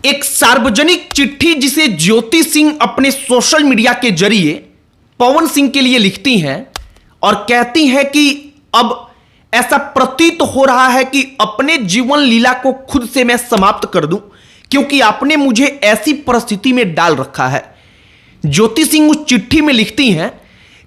एक सार्वजनिक चिट्ठी जिसे ज्योति सिंह अपने सोशल मीडिया के जरिए पवन सिंह के लिए लिखती हैं और कहती हैं कि अब ऐसा प्रतीत हो रहा है कि अपने जीवन लीला को खुद से मैं समाप्त कर दूं, क्योंकि आपने मुझे ऐसी परिस्थिति में डाल रखा है। ज्योति सिंह उस चिट्ठी में लिखती हैं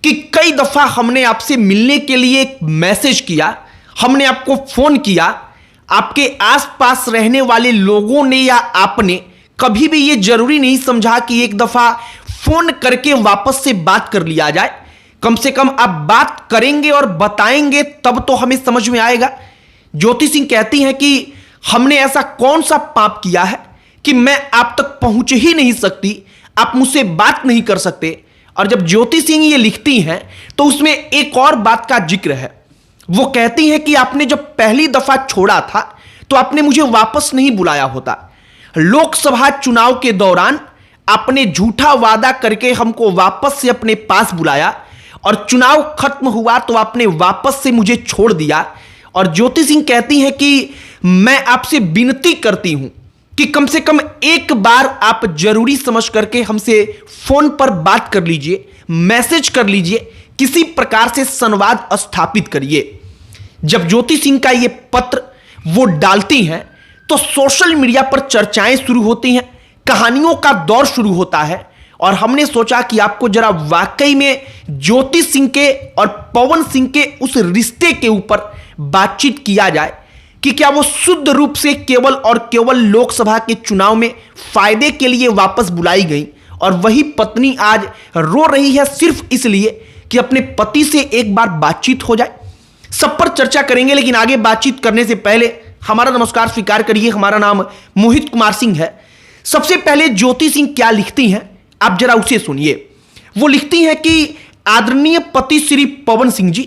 कि कई दफा हमने आपसे मिलने के लिए एक मैसेज किया, हमने आपको फोन किया, आपके आसपास रहने वाले लोगों ने या आपने कभी भी यह जरूरी नहीं समझा कि एक दफा फोन करके वापस से बात कर लिया जाए। कम से कम आप बात करेंगे और बताएंगे तब तो हमें समझ में आएगा। ज्योति सिंह कहती हैं कि हमने ऐसा कौन सा पाप किया है कि मैं आप तक पहुंच ही नहीं सकती, आप मुझसे बात नहीं कर सकते। और जब ज्योति सिंह ये लिखती हैं तो उसमें एक और बात का जिक्र है। वो कहती हैं कि आपने जब पहली दफा छोड़ा था तो आपने मुझे वापस नहीं बुलाया होता। लोकसभा चुनाव के दौरान आपने झूठा वादा करके हमको वापस से अपने पास बुलाया और चुनाव खत्म हुआ तो आपने वापस से मुझे छोड़ दिया। और ज्योति सिंह कहती हैं कि मैं आपसे विनती करती हूं कि कम से कम एक बार आप जरूरी समझ करके हमसे फोन पर बात कर लीजिए, मैसेज कर लीजिए, किसी प्रकार से संवाद स्थापित करिए। जब ज्योति सिंह का यह पत्र वो डालती हैं तो सोशल मीडिया पर चर्चाएं शुरू होती हैं, कहानियों का दौर शुरू होता है। और हमने सोचा कि आपको जरा वाकई में ज्योति सिंह के और पवन सिंह के उस रिश्ते के ऊपर बातचीत किया जाए कि क्या वो शुद्ध रूप से केवल और केवल लोकसभा के चुनाव में फायदे के लिए वापस बुलाई गई और वही पत्नी आज रो रही है सिर्फ इसलिए कि अपने पति से एक बार बातचीत हो जाए। सब पर चर्चा करेंगे, लेकिन आगे बातचीत करने से पहले हमारा नमस्कार स्वीकार करिए। हमारा नाम मोहित कुमार सिंह है। सबसे पहले ज्योति सिंह क्या लिखती हैं आप जरा उसे सुनिए। वो लिखती हैं कि आदरणीय पति श्री पवन सिंह जी,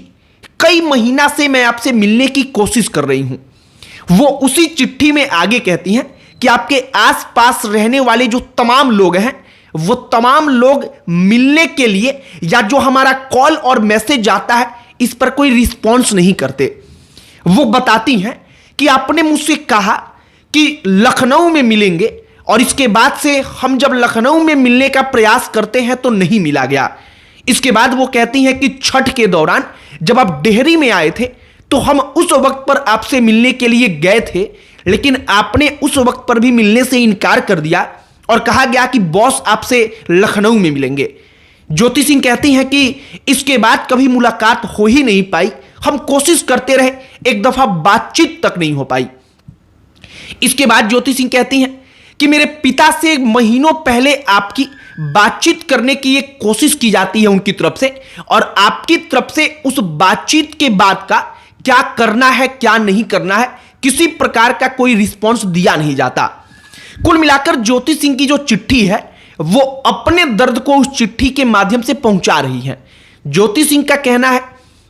कई महीना से मैं आपसे मिलने की कोशिश कर रही हूं। वो उसी चिट्ठी में आगे कहती हैं कि आपके आसपास रहने वाले जो तमाम लोग हैं वो तमाम लोग मिलने के लिए या जो हमारा कॉल और मैसेज आता है इस पर कोई रिस्पॉन्स नहीं करते। वो बताती हैं कि आपने मुझसे कहा कि लखनऊ में मिलेंगे और इसके बाद से हम जब लखनऊ में मिलने का प्रयास करते हैं तो नहीं मिला गया। इसके बाद वो कहती हैं कि छठ के दौरान जब आप डेहरी में आए थे तो हम उस वक्त पर आपसे मिलने के लिए गए थे, लेकिन आपने उस वक्त पर भी मिलने से इनकार कर दिया और कहा गया कि बॉस आपसे लखनऊ में मिलेंगे। ज्योति सिंह कहती हैं कि इसके बाद कभी मुलाकात हो ही नहीं पाई, हम कोशिश करते रहे, एक दफा बातचीत तक नहीं हो पाई। इसके बाद ज्योति सिंह कहती हैं कि मेरे पिता से महीनों पहले आपकी बातचीत करने की एक कोशिश की जाती है उनकी तरफ से, और आपकी तरफ से उस बातचीत के बाद का क्या करना है क्या नहीं करना है किसी प्रकार का कोई रिस्पॉन्स दिया नहीं जाता। कुल मिलाकर ज्योति सिंह की जो चिट्ठी है वो अपने दर्द को उस चिट्ठी के माध्यम से पहुंचा रही है। ज्योति सिंह का कहना है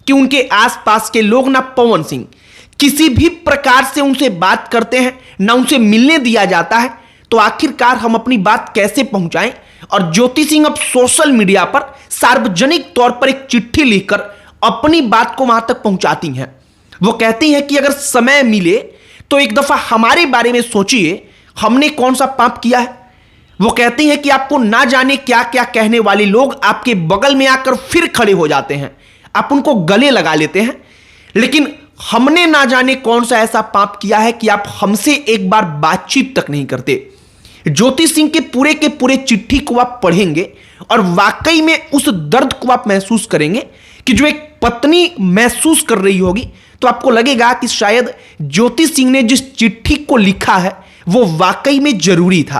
कि उनके आसपास के लोग ना पवन सिंह किसी भी प्रकार से उनसे बात करते हैं, ना उनसे मिलने दिया जाता है, तो आखिरकार हम अपनी बात कैसे पहुंचाएं। और ज्योति सिंह अब सोशल मीडिया पर सार्वजनिक तौर पर एक चिट्ठी लिखकर अपनी बात को वहां तक पहुंचाती हैं। वो कहती हैं कि अगर समय मिले तो एक दफा हमारे बारे में सोचिए, हमने कौन सा पाप किया है। वो कहती हैं कि आपको ना जाने क्या क्या कहने वाले लोग आपके बगल में आकर फिर खड़े हो जाते हैं, आप उनको गले लगा लेते हैं, लेकिन हमने ना जाने कौन सा ऐसा पाप किया है कि आप हमसे एक बार बातचीत तक नहीं करते। ज्योति सिंह के पूरे चिट्ठी को आप पढ़ेंगे और वाकई में उस दर्द को आप महसूस करेंगे कि जो एक पत्नी महसूस कर रही होगी, तो आपको लगेगा कि शायद ज्योति सिंह ने जिस चिट्ठी को लिखा है वो वाकई में जरूरी था।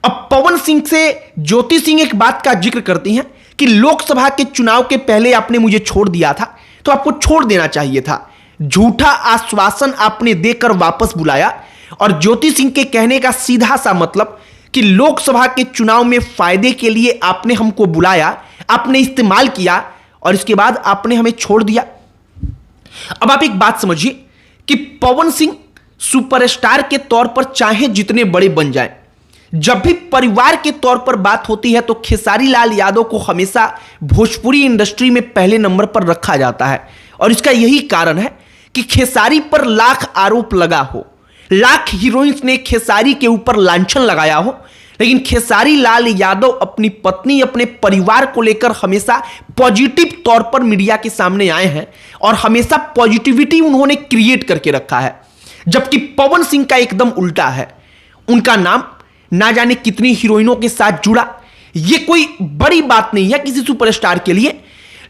अब पवन सिंह से ज्योति सिंह एक बात का जिक्र करती हैं कि लोकसभा के चुनाव के पहले आपने मुझे छोड़ दिया था तो आपको छोड़ देना चाहिए था। झूठा आश्वासन आपने देकर वापस बुलाया। और ज्योति सिंह के कहने का सीधा सा मतलब कि लोकसभा के चुनाव में फायदे के लिए आपने हमको बुलाया, आपने इस्तेमाल किया और इसके बाद आपने हमें छोड़ दिया। अब आप एक बात समझिए कि पवन सिंह सुपरस्टार के तौर पर चाहे जितने बड़े बन जाएं, जब भी परिवार के तौर पर बात होती है तो खेसारी लाल यादव को हमेशा भोजपुरी इंडस्ट्री में पहले नंबर पर रखा जाता है। और इसका यही कारण है कि खेसारी पर लाख आरोप लगा हो, लाख हीरोइंस ने खेसारी के ऊपर लांछन लगाया हो, लेकिन खेसारी लाल यादव अपनी पत्नी, अपने परिवार को लेकर हमेशा पॉजिटिव तौर पर मीडिया के सामने आए हैं और हमेशा पॉजिटिविटी उन्होंने क्रिएट करके रखा है। जबकि पवन सिंह का एकदम उल्टा है। उनका नाम ना जाने कितनी हीरोइनों के साथ जुड़ा, यह कोई बड़ी बात नहीं है किसी सुपरस्टार के लिए,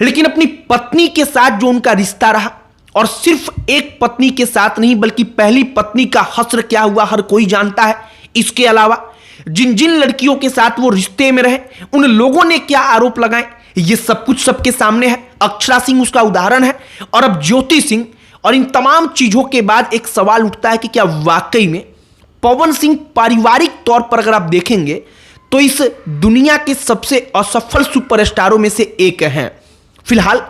लेकिन अपनी पत्नी के साथ जो उनका रिश्ता रहा, और सिर्फ एक पत्नी के साथ नहीं बल्कि पहली पत्नी का हश्र क्या हुआ हर कोई जानता है। इसके अलावा जिन जिन लड़कियों के साथ वो रिश्ते में रहे, उन लोगों ने क्या आरोप लगाए, ये सब कुछ सबके सामने है। अक्षरा सिंह उसका उदाहरण है, और अब ज्योति सिंह। और इन तमाम चीजों के बाद एक सवाल उठता है कि क्या वाकई में पवन सिंह पारिवारिक तौर पर अगर आप देखेंगे तो इस दुनिया के सबसे असफल सुपरस्टारों में से एक हैं। फिलहाल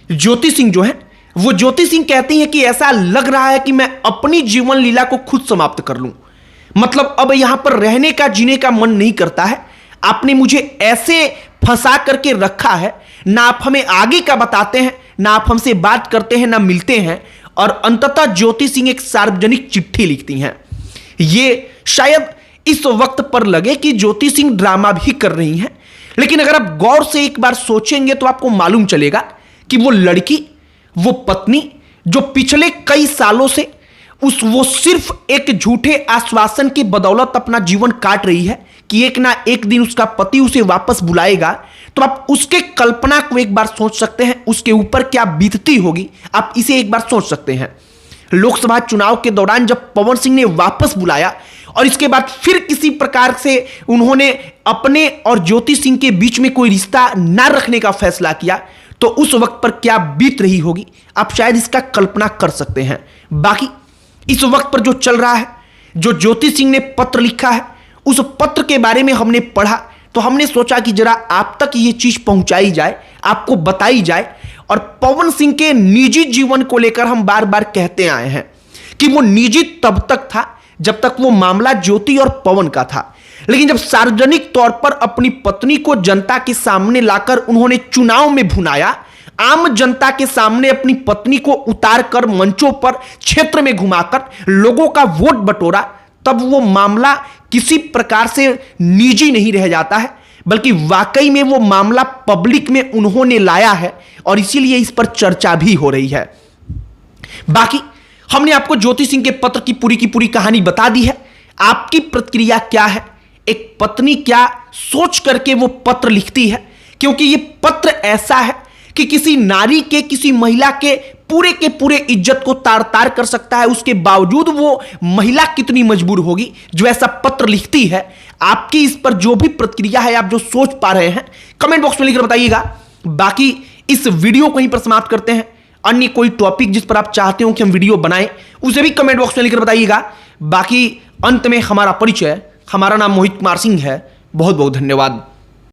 ज्योति सिंह जो है, वो ज्योति सिंह कहती हैं कि ऐसा लग रहा है कि मैं अपनी जीवन लीला को खुद समाप्त कर लूं। मतलब अब यहां पर रहने का, जीने का मन नहीं करता है। आपने मुझे ऐसे फंसा करके रखा है, ना आप हमें आगे का बताते हैं, ना आप हमसे बात करते हैं, ना मिलते हैं। और अंततः ज्योति सिंह एक सार्वजनिक चिट्ठी लिखती हैं। ये शायद इस वक्त पर लगे कि ज्योति सिंह ड्रामा भी कर रही हैं, लेकिन अगर आप गौर से एक बार सोचेंगे तो आपको मालूम चलेगा कि वो लड़की, वो पत्नी जो पिछले कई सालों से वो सिर्फ एक झूठे आश्वासन की बदौलत अपना जीवन काट रही है कि एक ना एक दिन उसका पति उसे वापस बुलाएगा, तो आप उसके कल्पना को एक बार सोच सकते हैं, उसके ऊपर क्या बीतती होगी, आप इसे एक बार सोच सकते हैं। लोकसभा चुनाव के दौरान जब पवन सिंह ने वापस बुलाया और इसके बाद फिर किसी प्रकार से उन्होंने अपने और ज्योति सिंह के बीच में कोई रिश्ता ना रखने का फैसला किया, तो उस वक्त पर क्या बीत रही होगी, आप शायद इसका कल्पना कर सकते हैं। बाकी इस वक्त पर जो चल रहा है, जो ज्योति सिंह ने पत्र लिखा है, उस पत्र के बारे में हमने पढ़ा तो हमने सोचा कि जरा आप तक ये चीज पहुंचाई जाए, आपको बताई जाए। और पवन सिंह के निजी जीवन को लेकर हम बार बार कहते आए हैं कि वो निजी तब तक था जब तक वो मामला ज्योति और पवन का था, लेकिन जब सार्वजनिक तौर पर अपनी पत्नी को जनता के सामने लाकर उन्होंने चुनाव में भुनाया, आम जनता के सामने अपनी पत्नी को उतारकर मंचों पर, क्षेत्र में घुमाकर लोगों का वोट बटोरा, तब वो मामला किसी प्रकार से निजी नहीं रह जाता है, बल्कि वाकई में वो मामला पब्लिक में उन्होंने लाया है और इसीलिए इस पर चर्चा भी हो रही है। बाकी हमने आपको ज्योति सिंह के पत्र की पूरी कहानी बता दी है। आपकी प्रतिक्रिया क्या है? एक पत्नी क्या सोच करके वो पत्र लिखती है? क्योंकि ये पत्र ऐसा है कि किसी नारी के, किसी महिला के पूरे इज्जत को तार तार कर सकता है। उसके बावजूद वो महिला कितनी मजबूर होगी जो ऐसा पत्र लिखती है। आपकी इस पर जो भी प्रतिक्रिया है, आप जो सोच पा रहे हैं, कमेंट बॉक्स में लिखकर बताइएगा। बाकी इस वीडियो को यहीं पर समाप्त करते हैं। अन्य कोई टॉपिक जिस पर आप चाहते हो कि हम वीडियो बनाएं, उसे भी कमेंट बॉक्स में लिखकर बताइएगा। बाकी अंत में हमारा परिचय, हमारा नाम मोहित कुमार सिंह है। बहुत बहुत धन्यवाद।